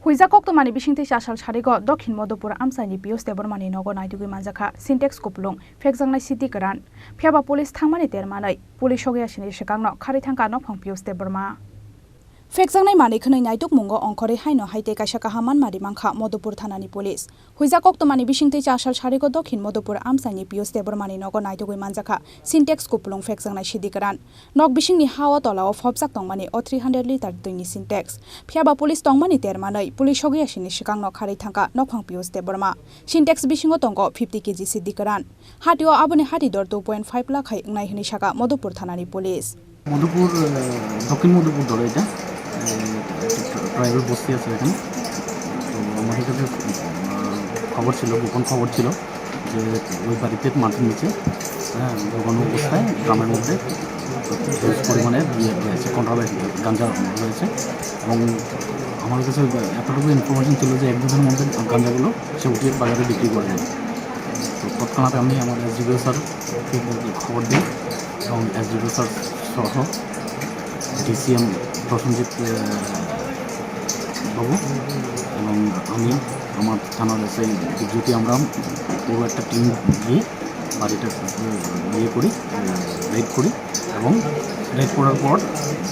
Phekjaknai tomani bisingte chasal charigo Dakhin Madhupur amsaini Piyush Debbarma Nogo Naitugwi Manjakha Syntex Kupulwng Phekjaknai Siddi Kwran Phiaba police thangmani termanai police sogyasini sikangno khari thangka nophang Piyush Debbarma Phekjaknai mani khwnai naituk mungo ongkhore haino haite kaisa kahaman mari mangkha Madhupur thanani police Phekjaknai tomani bisingte chasal charigo Dakhin Madhupur amsaini Piyush Debbarma Nogo Naitugwi Manjakha Syntex Kupulwng Phekjaknai Siddi Kwran nok bisingni hawa tolao phobjak tongmani o 300 liter tuni Syntex Phiaba police tongmani termanai police sogyasini sikangno khari thangka nophang Piyush Debbarma Syntex bisingo tongo 50 kg Siddi Kwran hatio aboni hati dor 2.5 lakh hai ngnai hini saka Madhupur thanani police Madhupur Dakhin Madhupur dole এটা tribal বস্তি আছে এখানে তো আমাদের কাছে খবর ছিল গোপন খবর ছিল যে ওই বাড়িতে মাটির নিচে গোপন অবস্থায় গ্রামের মধ্যে হিউজ পরিমাণে রয়েছে কন্ট্রাব্যান্ড গাঁজা রয়েছে এবং আমার কাছে এতটুকু ইনফরমেশন ছিল যে এক দুদিনের মধ্যে গাঁজাগুলো সে উঠিয়ে বাজারে বিক্রি করে দেয় তো তৎক্ষণাৎ আমি আমার এসডিপিও স্যারকে খবর দিই এবং এসডিপিও স্যার সহ ডিসিএম প্রসেনজিৎ বাবু এবং আমি আমার থানার সেই যদি আমরা পুরো একটা টিম গিয়ে বাড়িটা করি রেড করি এবং রেড করার পর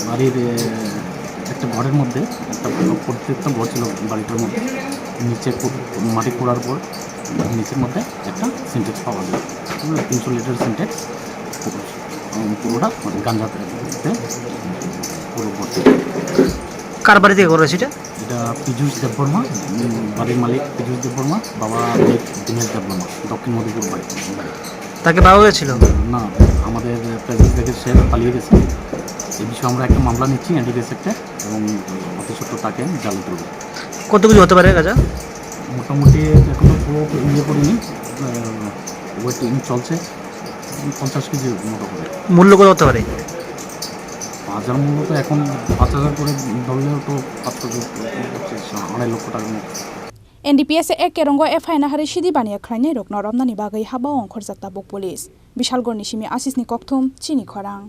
বাড়ির একটা ঘরের মধ্যে প্রত্যেকটা ঘর ছিল বাড়িটার মধ্যে নিচে মাটি খোঁড়ার পর নিচের মধ্যে একটা সিনটেক্স পাওয়া যায় 300 লিটার সিনটেক্স পুরোটা গাঁজাতে পুরো ভর্তি। কার বাড়ি থেকে করেছে এটা পীযূষ দেববর্মা বাড়ির মালিক পীযূষ দেববর্মা বাবা দিনেশ দেববর্মা দক্ষিণ মধুপুর বাড়ি। তাকে পাওয়া গেছিল না আমাদের প্রেজেন্ট থেকে সে পালিয়ে গেছে এই বিষয়ে আমরা একটা মামলা নিচ্ছি এনডিপিএস একটা এবং অতি ছোট্ট তাকে জালে তুলব। কত কিছু হতে পারে গাঁজা মোটামুটি এখনো পুরো ইয়ে করিনি ওয়েটিং চলছে 50 কেজি মতো করে। মূল্য কত হতে পারে? বাজার মূল্য তো এখন 5,000 করে ধরলেও তো 2.5 লক্ষ টাকার মতো। NDPS ek kerongo FI na hari Siddi bania khlaine rokno romnani bagai haba ongkhor jakta bok police Bishalgor ni simi Asisni kokthum Chini Khorang।